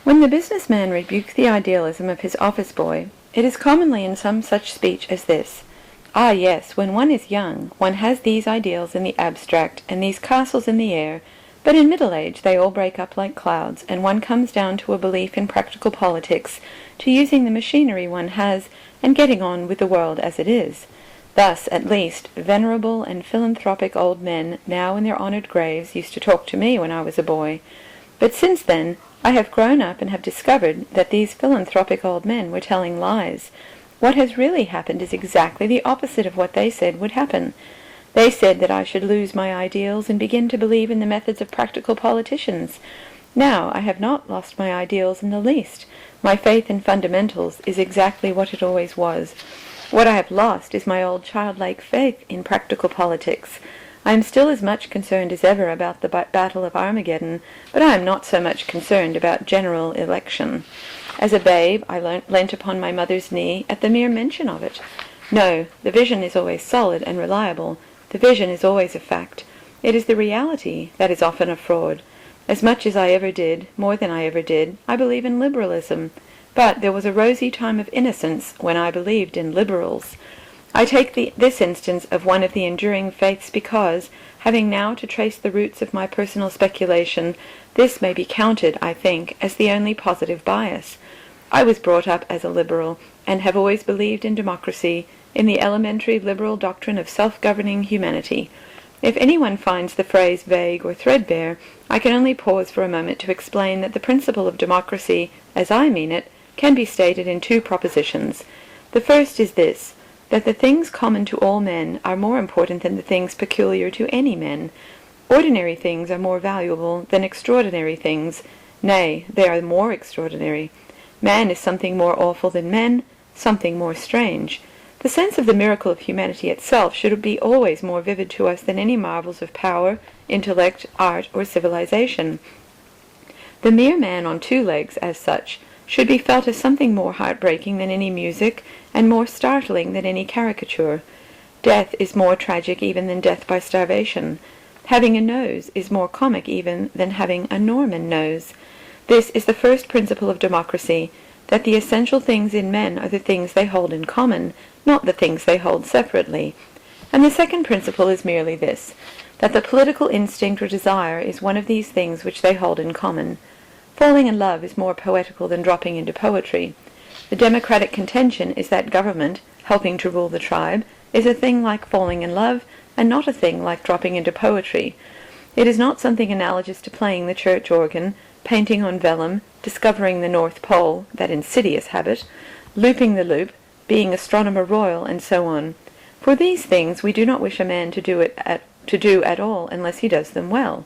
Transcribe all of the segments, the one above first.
When the businessman rebukes the idealism of his office boy, it is commonly in some such speech as this: "Ah, yes, when one is young, one has these ideals in the abstract, and these castles in the air, but in middle age they all break up like clouds, and one comes down to a belief in practical politics, to using the machinery one has, and getting on with the world as it is." Thus, at least, venerable and philanthropic old men now in their honored graves used to talk to me when I was a boy. But since then, I have grown up and have discovered that these philanthropic old men were telling lies. What has really happened is exactly the opposite of what they said would happen. They said that I should lose my ideals and begin to believe in the methods of practical politicians. Now I have not lost my ideals in the least. My faith in fundamentals is exactly what it always was. What I have lost is my old childlike faith in practical politics. I am still as much concerned as ever about the Battle of Armageddon, but I am not so much concerned about general election. As a babe, I leant upon my mother's knee at the mere mention of it. No, the vision is always solid and reliable. The vision is always a fact. It is the reality that is often a fraud. As much as I ever did, more than I ever did, I believe in liberalism. But there was a rosy time of innocence when I believed in liberals. I take this instance of one of the enduring faiths because, having now to trace the roots of my personal speculation, this may be counted, I think, as the only positive bias. I was brought up as a liberal, and have always believed in democracy, in the elementary liberal doctrine of self-governing humanity. If anyone finds the phrase vague or threadbare, I can only pause for a moment to explain that the principle of democracy, as I mean it, can be stated in two propositions. The first is this, that the things common to all men are more important than the things peculiar to any men. Ordinary things are more valuable than extraordinary things. Nay, they are more extraordinary. Man is something more awful than men, something more strange. The sense of the miracle of humanity itself should be always more vivid to us than any marvels of power, intellect, art, or civilization. The mere man on two legs, as such, should be felt as something more heartbreaking than any music, and more startling than any caricature. Death is more tragic even than death by starvation. Having a nose is more comic even than having a Norman nose. This is the first principle of democracy, that the essential things in men are the things they hold in common, not the things they hold separately. And the second principle is merely this, that the political instinct or desire is one of these things which they hold in common. Falling in love is more poetical than dropping into poetry. The democratic contention is that government, helping to rule the tribe, is a thing like falling in love, and not a thing like dropping into poetry. It is not something analogous to playing the church organ, painting on vellum, discovering the North Pole, that insidious habit, looping the loop, being astronomer royal, and so on. For these things we do not wish a man to do at all unless he does them well.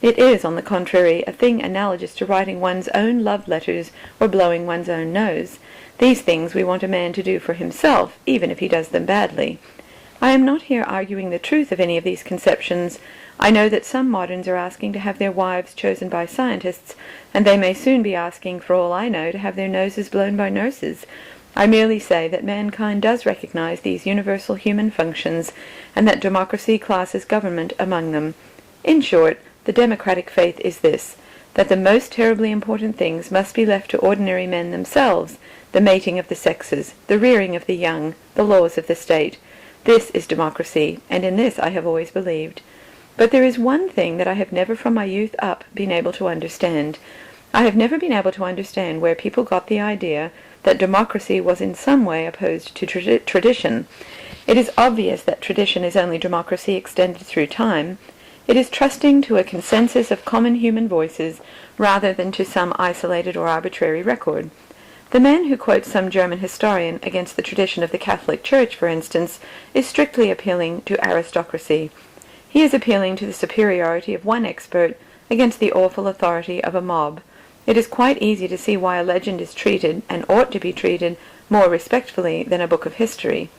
It is, on the contrary, a thing analogous to writing one's own love letters or blowing one's own nose. These things we want a man to do for himself, even if he does them badly. I am not here arguing the truth of any of these conceptions. I know that some moderns are asking to have their wives chosen by scientists, and they may soon be asking, for all I know, to have their noses blown by nurses. I merely say that mankind does recognize these universal human functions, and that democracy classes government among them. In short, the democratic faith is this, that the most terribly important things must be left to ordinary men themselves, the mating of the sexes, the rearing of the young, the laws of the state. This is democracy, and in this I have always believed. But there is one thing that I have never from my youth up been able to understand. I have never been able to understand where people got the idea that democracy was in some way opposed to tradition. It is obvious that tradition is only democracy extended through time. It is trusting to a consensus of common human voices rather than to some isolated or arbitrary record. The man who quotes some German historian against the tradition of the Catholic Church, for instance, is strictly appealing to aristocracy. He is appealing to the superiority of one expert against the awful authority of a mob. It is quite easy to see why a legend is treated, and ought to be treated, more respectfully than a book of history.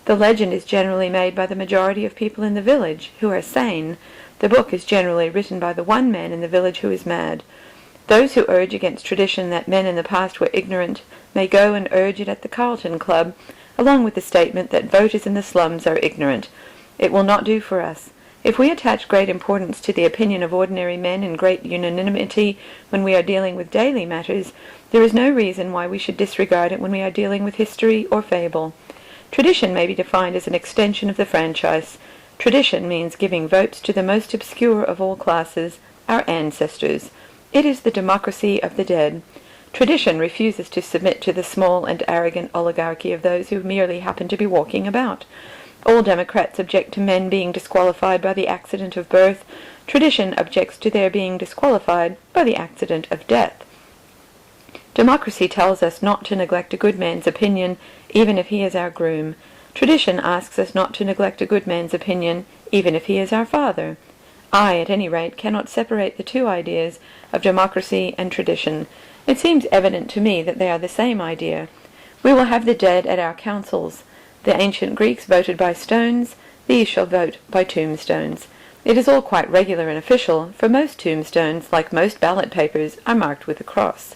The legend is generally made by the majority of people in the village, who are sane. The book is generally written by the one man in the village who is mad. Those who urge against tradition that men in the past were ignorant may go and urge it at the Carlton Club, along with the statement that voters in the slums are ignorant. It will not do for us. If we attach great importance to the opinion of ordinary men and great unanimity when we are dealing with daily matters, there is no reason why we should disregard it when we are dealing with history or fable. Tradition may be defined as an extension of the franchise. Tradition means giving votes to the most obscure of all classes, our ancestors. It is the democracy of the dead. Tradition refuses to submit to the small and arrogant oligarchy of those who merely happen to be walking about. All democrats object to men being disqualified by the accident of birth. Tradition objects to their being disqualified by the accident of death. Democracy tells us not to neglect a good man's opinion, even if he is our groom. Tradition asks us not to neglect a good man's opinion, even if he is our father. I, at any rate, cannot separate the two ideas of democracy and tradition. It seems evident to me that they are the same idea. We will have the dead at our councils. The ancient Greeks voted by stones. These shall vote by tombstones. It is all quite regular and official, for most tombstones, like most ballot papers, are marked with a cross.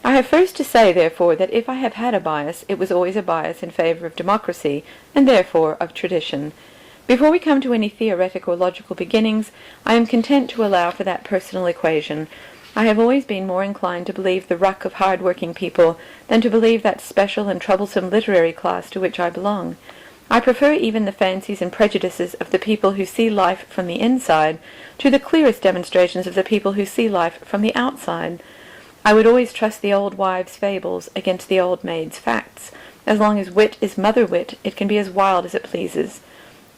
I have first to say, therefore, that if I have had a bias, it was always a bias in favor of democracy, and therefore of tradition. Before we come to any theoretic or logical beginnings, I am content to allow for that personal equation. I have always been more inclined to believe the ruck of hard-working people than to believe that special and troublesome literary class to which I belong. I prefer even the fancies and prejudices of the people who see life from the inside to the clearest demonstrations of the people who see life from the outside. I would always trust the old wives' fables against the old maids' facts. As long as wit is mother wit, it can be as wild as it pleases.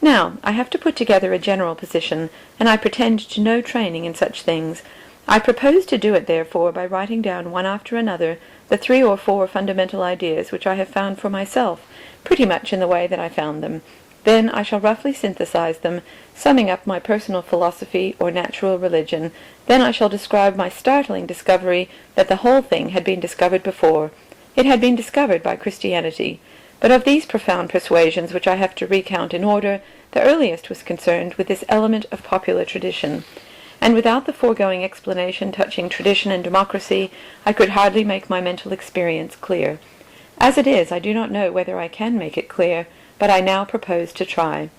Now, I have to put together a general position, and I pretend to no training in such things. I propose to do it, therefore, by writing down one after another the 3 or 4 fundamental ideas which I have found for myself, pretty much in the way that I found them. Then I shall roughly synthesize them, summing up my personal philosophy or natural religion. Then I shall describe my startling discovery that the whole thing had been discovered before. It had been discovered by Christianity. But of these profound persuasions which I have to recount in order, the earliest was concerned with this element of popular tradition. And without the foregoing explanation touching tradition and democracy, I could hardly make my mental experience clear. As it is, I do not know whether I can make it clear, but I now propose to try.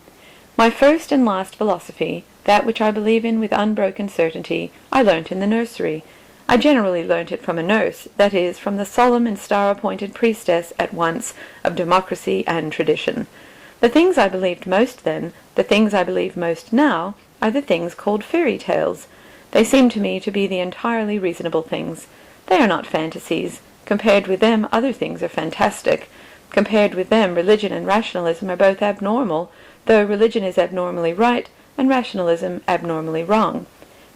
My first and last philosophy, that which I believe in with unbroken certainty, I learnt in the nursery. I generally learnt it from a nurse, that is, from the solemn and star-appointed priestess at once of democracy and tradition. The things I believed most then, the things I believe most now, are the things called fairy tales. They seem to me to be the entirely reasonable things. They are not fantasies. Compared with them, other things are fantastic. Compared with them, religion and rationalism are both abnormal, though religion is abnormally right, and rationalism abnormally wrong.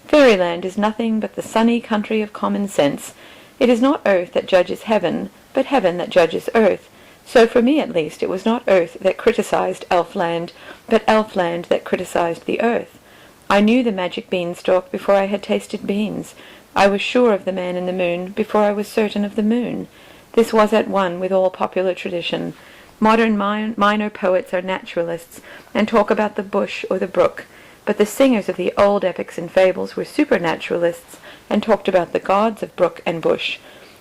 Fairyland is nothing but the sunny country of common sense. It is not earth that judges heaven, but heaven that judges earth. So for me, at least, it was not earth that criticized Elfland, but Elfland that criticized the earth. I knew the magic beanstalk before I had tasted beans. I was sure of the man in the moon before I was certain of the moon. This was at one with all popular tradition. Modern minor poets are naturalists, and talk about the bush or the brook, but the singers of the old epics and fables were supernaturalists, and talked about the gods of brook and bush.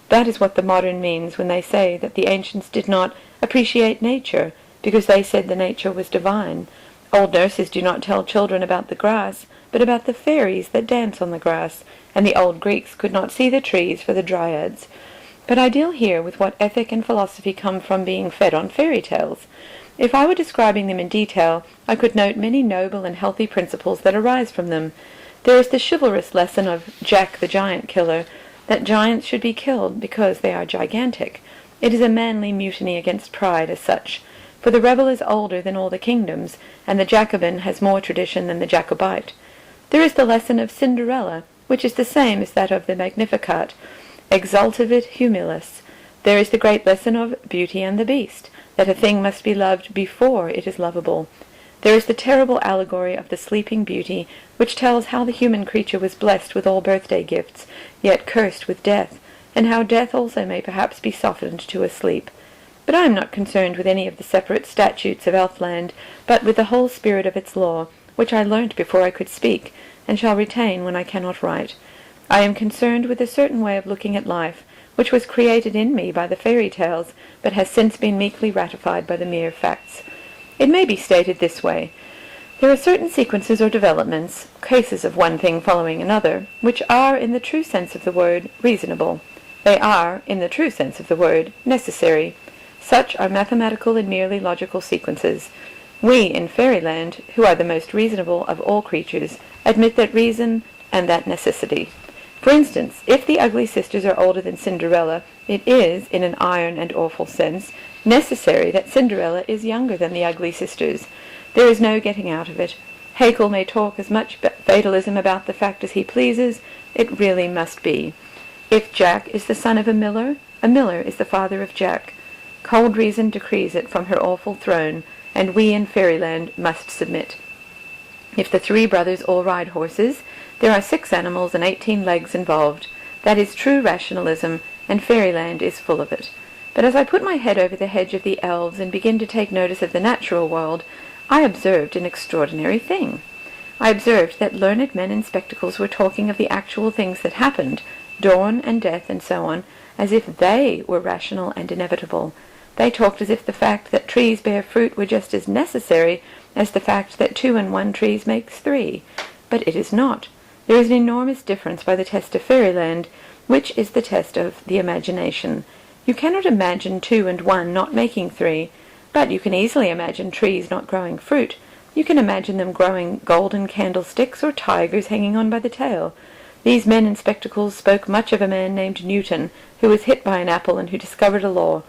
That is what the modern means when they say that the ancients did not appreciate nature, because they said the nature was divine. Old nurses do not tell children about the grass, but about the fairies that dance on the grass, and the old Greeks could not see the trees for the dryads. But I deal here with what ethic and philosophy come from being fed on fairy tales. If I were describing them in detail, I could note many noble and healthy principles that arise from them. There is the chivalrous lesson of Jack the Giant Killer, that giants should be killed because they are gigantic. It is a manly mutiny against pride as such, for the rebel is older than all the kingdoms, and the Jacobin has more tradition than the Jacobite. There is the lesson of Cinderella, which is the same as that of the Magnificat, exaltavit humilis. There is the great lesson of Beauty and the Beast, that a thing must be loved before it is lovable. There is the terrible allegory of the Sleeping Beauty, which tells how the human creature was blessed with all birthday gifts, yet cursed with death, and how death also may perhaps be softened to a sleep. But I am not concerned with any of the separate statutes of Elfland, but with the whole spirit of its law, which I learnt before I could speak, and shall retain when I cannot write. I am concerned with a certain way of looking at life, which was created in me by the fairy tales, but has since been meekly ratified by the mere facts. It may be stated this way. There are certain sequences or developments, cases of one thing following another, which are, in the true sense of the word, reasonable. They are, in the true sense of the word, necessary. Such are mathematical and merely logical sequences. We, in fairyland, who are the most reasonable of all creatures, admit that reason and that necessity. For instance, if the ugly sisters are older than Cinderella, it is, in an iron and awful sense, necessary that Cinderella is younger than the ugly sisters. There is no getting out of it. Haeckel may talk as much fatalism about the fact as he pleases, it really must be. If Jack is the son of a miller is the father of Jack. Cold reason decrees it from her awful throne, and we in fairyland must submit. If the 3 brothers all ride horses, there are 6 animals and 18 legs involved. That is true rationalism, and fairyland is full of it. But as I put my head over the hedge of the elves and begin to take notice of the natural world, I observed an extraordinary thing. I observed that learned men in spectacles were talking of the actual things that happened, dawn and death and so on, as if they were rational and inevitable. They talked as if the fact that trees bear fruit were just as necessary as the fact that 2 and 1 trees makes 3. But it is not. There is an enormous difference by the test of fairyland, which is the test of the imagination. You cannot imagine 2 and 1 not making 3, but you can easily imagine trees not growing fruit. You can imagine them growing golden candlesticks or tigers hanging on by the tail. These men in spectacles spoke much of a man named Newton, who was hit by an apple and who discovered a law.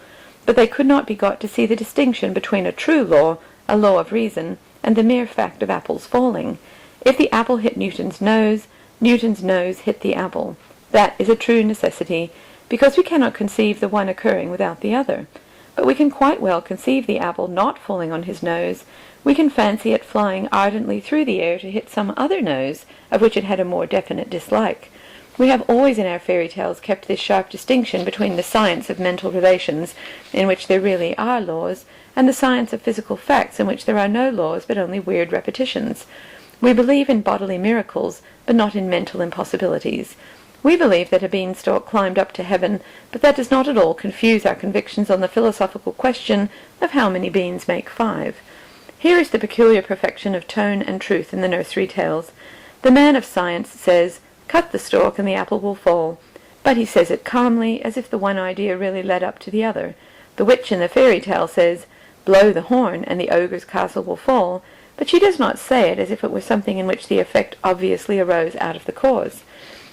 But they could not be got to see the distinction between a true law, a law of reason, and the mere fact of apples falling. If the apple hit Newton's nose hit the apple. That is a true necessity, because we cannot conceive the one occurring without the other. But we can quite well conceive the apple not falling on his nose. We can fancy it flying ardently through the air to hit some other nose, of which it had a more definite dislike. We have always in our fairy tales kept this sharp distinction between the science of mental relations, in which there really are laws, and the science of physical facts, in which there are no laws but only weird repetitions. We believe in bodily miracles, but not in mental impossibilities. We believe that a beanstalk climbed up to heaven, but that does not at all confuse our convictions on the philosophical question of how many beans make 5. Here is the peculiar perfection of tone and truth in the nursery tales. The man of science says, "Cut the stalk and the apple will fall," but he says it calmly, as if the one idea really led up to the other. The witch in the fairy tale says, "Blow the horn and the ogre's castle will fall," but she does not say it as if it were something in which the effect obviously arose out of the cause.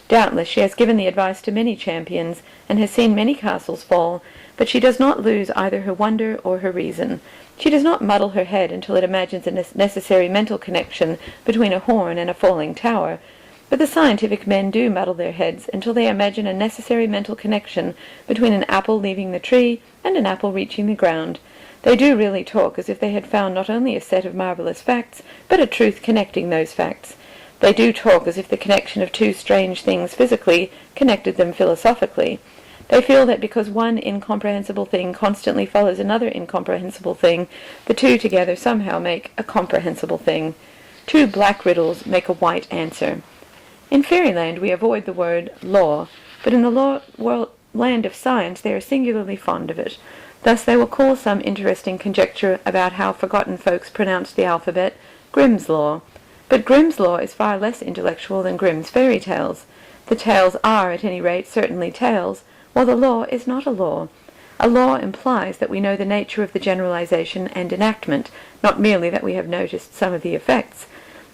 Doubtless she has given the advice to many champions, and has seen many castles fall, but she does not lose either her wonder or her reason. She does not muddle her head until it imagines a necessary mental connection between a horn and a falling tower, but the scientific men do muddle their heads until they imagine a necessary mental connection between an apple leaving the tree and an apple reaching the ground. They do really talk as if they had found not only a set of marvelous facts, but a truth connecting those facts. They do talk as if the connection of 2 strange things physically connected them philosophically. They feel that because one incomprehensible thing constantly follows another incomprehensible thing, the 2 together somehow make a comprehensible thing. 2 black riddles make a white answer. In fairyland we avoid the word law, but in the land of science they are singularly fond of it. Thus they will call some interesting conjecture about how forgotten folks pronounced the alphabet Grimm's Law. But Grimm's Law is far less intellectual than Grimm's fairy tales. The tales are, at any rate, certainly tales, while the law is not a law. A law implies that we know the nature of the generalization and enactment, not merely that we have noticed some of the effects.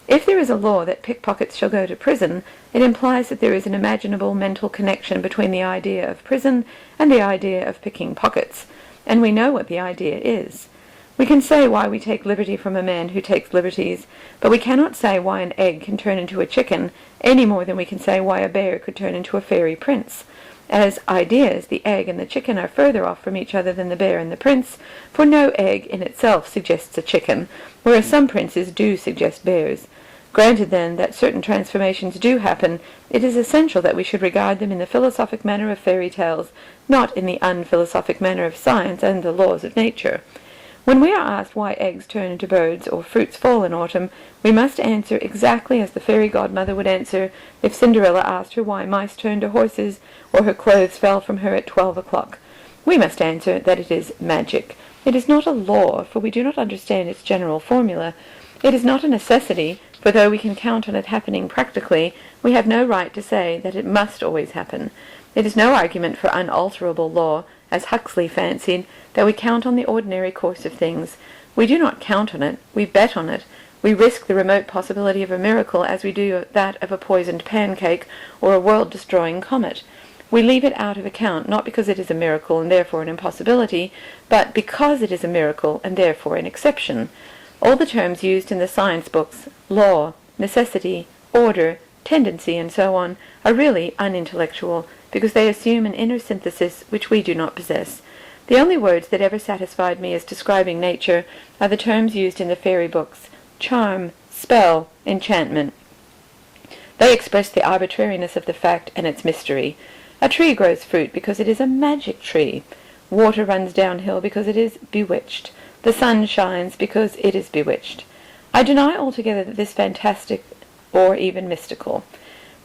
If there is a law that pickpockets shall go to prison, it implies that there is an imaginable mental connection between the idea of prison and the idea of picking pockets, and we know what the idea is. We can say why we take liberty from a man who takes liberties, but we cannot say why an egg can turn into a chicken, any more than we can say why a bear could turn into a fairy prince. As ideas, the egg and the chicken are further off from each other than the bear and the prince, for no egg in itself suggests a chicken, whereas some princes do suggest bears. Granted, then, that certain transformations do happen, it is essential that we should regard them in the philosophic manner of fairy tales, not in the unphilosophic manner of science and the laws of nature. When we are asked why eggs turn into birds or fruits fall in autumn, we must answer exactly as the fairy godmother would answer if Cinderella asked her why mice turned to horses or her clothes fell from her at 12 o'clock. We must answer that it is magic. It is not a law, for we do not understand its general formula. It is not a necessity, for though we can count on it happening practically, we have no right to say that it must always happen. It is no argument for unalterable law, as Huxley fancied, that we count on the ordinary course of things. We do not count on it, we bet on it. We risk the remote possibility of a miracle as we do that of a poisoned pancake or a world-destroying comet. We leave it out of account, not because it is a miracle and therefore an impossibility, but because it is a miracle and therefore an exception. All the terms used in the science books, law, necessity, order, tendency, and so on, are really unintellectual, because they assume an inner synthesis which we do not possess. The only words that ever satisfied me as describing nature are the terms used in the fairy books: charm, spell, enchantment. They express the arbitrariness of the fact and its mystery. A tree grows fruit because it is a magic tree. Water runs downhill because it is bewitched. The sun shines because it is bewitched. I deny altogether that this fantastic or even mystical.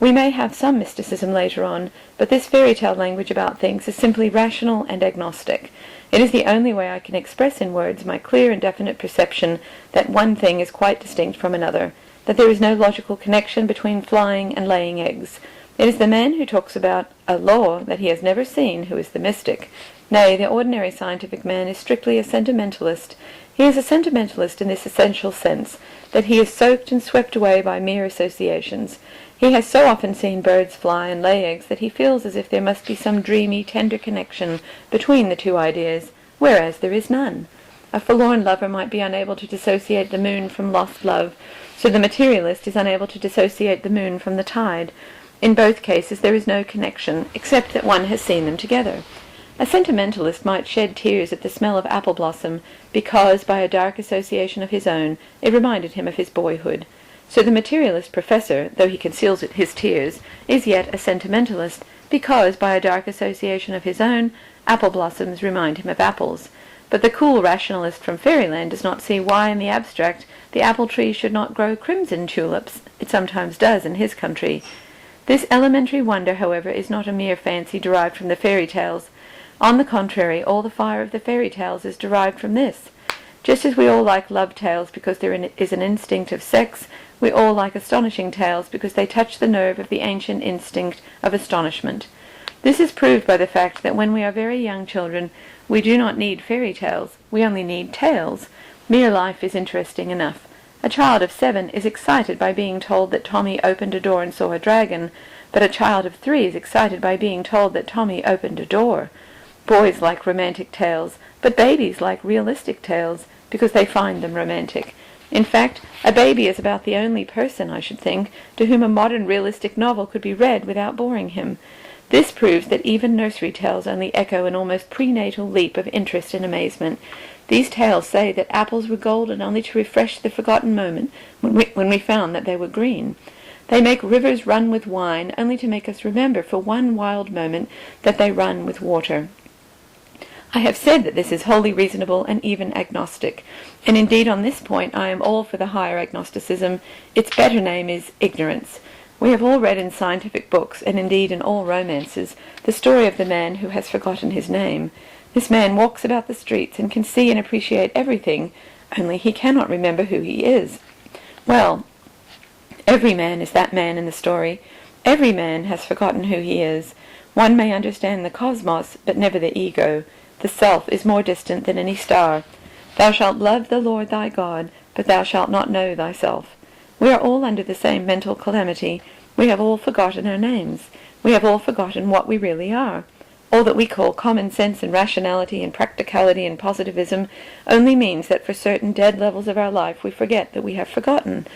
We may have some mysticism later on, but this fairy tale language about things is simply rational and agnostic. It is the only way I can express in words my clear and definite perception that one thing is quite distinct from another, that there is no logical connection between flying and laying eggs. It is the man who talks about a law that he has never seen who is the mystic. Nay, the ordinary scientific man is strictly a sentimentalist. He is a sentimentalist in this essential sense, that he is soaked and swept away by mere associations. He has so often seen birds fly and lay eggs that he feels as if there must be some dreamy, tender connection between the two ideas, whereas there is none. A forlorn lover might be unable to dissociate the moon from lost love, so the materialist is unable to dissociate the moon from the tide. In both cases there is no connection, except that one has seen them together. A sentimentalist might shed tears at the smell of apple blossom, because, by a dark association of his own, it reminded him of his boyhood. So the materialist professor, though he conceals his tears, is yet a sentimentalist, because, by a dark association of his own, apple blossoms remind him of apples. But the cool rationalist from fairyland does not see why, in the abstract, the apple tree should not grow crimson tulips. It sometimes does in his country. This elementary wonder, however, is not a mere fancy derived from the fairy tales. On the contrary, all the fire of the fairy tales is derived from this. Just as we all like love tales because there is an instinct of sex, we all like astonishing tales because they touch the nerve of the ancient instinct of astonishment. This is proved by the fact that when we are very young children, we do not need fairy tales, we only need tales. Mere life is interesting enough. A child of 7 is excited by being told that Tommy opened a door and saw a dragon, but a child of 3 is excited by being told that Tommy opened a door. Boys like romantic tales, but babies like realistic tales, because they find them romantic. In fact, a baby is about the only person, I should think, to whom a modern realistic novel could be read without boring him. This proves that even nursery tales only echo an almost prenatal leap of interest and amazement. These tales say that apples were golden only to refresh the forgotten moment when we found that they were green. They make rivers run with wine only to make us remember for one wild moment that they run with water. I have said that this is wholly reasonable and even agnostic, and indeed on this point I am all for the higher agnosticism. Its better name is ignorance. We have all read in scientific books, and indeed in all romances, the story of the man who has forgotten his name. This man walks about the streets and can see and appreciate everything, only he cannot remember who he is. Well, every man is that man in the story. Every man has forgotten who he is. One may understand the cosmos, but never the ego. The self is more distant than any star. Thou shalt love the Lord thy God, but thou shalt not know thyself. We are all under the same mental calamity. We have all forgotten our names. We have all forgotten what we really are. All that we call common sense and rationality and practicality and positivism only means that for certain dead levels of our life we forget that we have forgotten.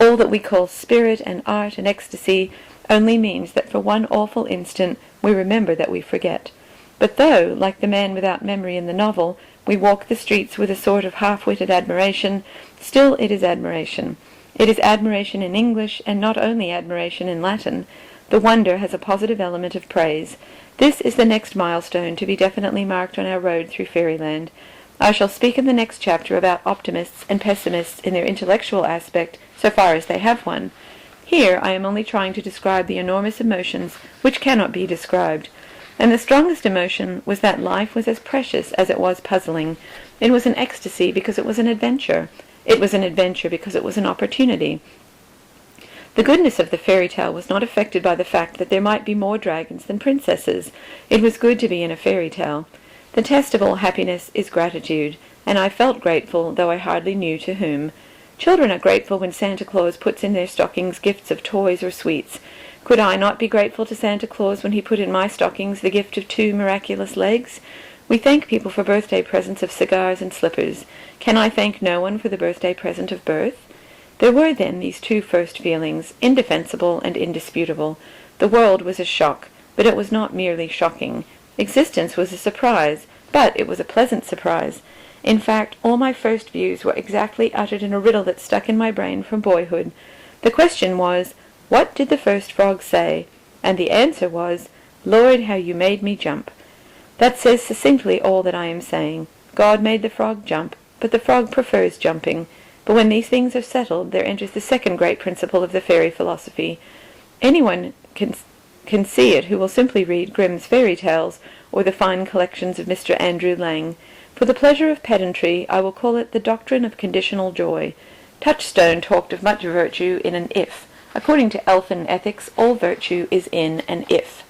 All that we call spirit and art and ecstasy only means that for one awful instant we remember that we forget. But though, like the man without memory in the novel, we walk the streets with a sort of half-witted admiration, still it is admiration. It is admiration in English, and not only admiration in Latin. The wonder has a positive element of praise. This is the next milestone to be definitely marked on our road through fairyland. I shall speak in the next chapter about optimists and pessimists in their intellectual aspect, so far as they have one. Here I am only trying to describe the enormous emotions which cannot be described. And the strongest emotion was that life was as precious as it was puzzling. It was an ecstasy because it was an adventure. It was an adventure because it was an opportunity. The goodness of the fairy tale was not affected by the fact that there might be more dragons than princesses. It was good to be in a fairy tale. The test of all happiness is gratitude, and I felt grateful, though I hardly knew to whom. Children are grateful when Santa Claus puts in their stockings gifts of toys or sweets. Could I not be grateful to Santa Claus when he put in my stockings the gift of 2 miraculous legs? We thank people for birthday presents of cigars and slippers. Can I thank no one for the birthday present of birth? There were then these 2 first feelings, indefensible and indisputable. The world was a shock, but it was not merely shocking. Existence was a surprise, but it was a pleasant surprise. In fact, all my first views were exactly uttered in a riddle that stuck in my brain from boyhood. The question was, what did the first frog say? And the answer was, Lord, how you made me jump. That says succinctly all that I am saying. God made the frog jump, but the frog prefers jumping. But when these things are settled, there enters the second great principle of the fairy philosophy. Anyone can see it who will simply read Grimm's fairy tales or the fine collections of Mr. Andrew Lang. For the pleasure of pedantry, I will call it the doctrine of conditional joy. Touchstone talked of much virtue in an if. According to elfin ethics, all virtue is in an if.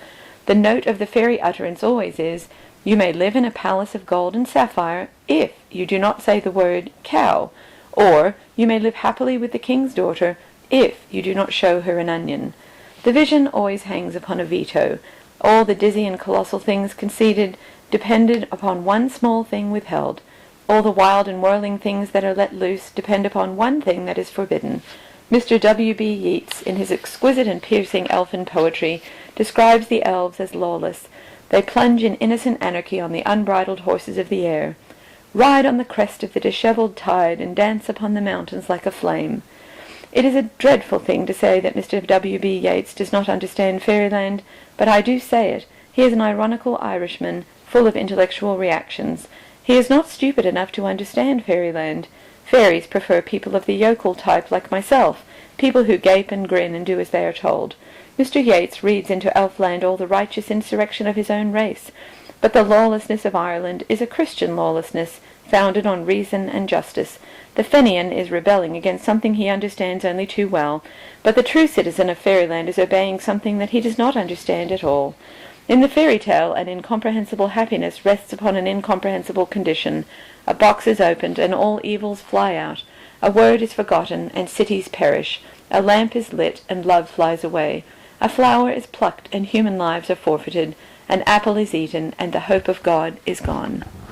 The note of the fairy utterance always is, you may live in a palace of gold and sapphire if you do not say the word cow, or you may live happily with the king's daughter if you do not show her an onion. The vision always hangs upon a veto. All the dizzy and colossal things conceded depended upon one small thing withheld. All the wild and whirling things that are let loose depend upon one thing that is forbidden. Mr. W.B. Yeats, in his exquisite and piercing elfin poetry, describes the elves as lawless. They plunge in innocent anarchy on the unbridled horses of the air, ride on the crest of the dishevelled tide, and dance upon the mountains like a flame. It is a dreadful thing to say that Mr. W.B. Yeats does not understand fairyland, but I do say it. He is an ironical Irishman, full of intellectual reactions. He is not stupid enough to understand fairyland. Fairies prefer people of the yokel type like myself, people who gape and grin and do as they are told. Mr. Yeats reads into Elfland all the righteous insurrection of his own race, but the lawlessness of Ireland is a Christian lawlessness, founded on reason and justice. The Fenian is rebelling against something he understands only too well, but the true citizen of fairyland is obeying something that he does not understand at all. In the fairy tale, an incomprehensible happiness rests upon an incomprehensible condition. A box is opened, and all evils fly out. A word is forgotten, and cities perish. A lamp is lit, and love flies away. A flower is plucked, and human lives are forfeited. An apple is eaten, and the hope of God is gone.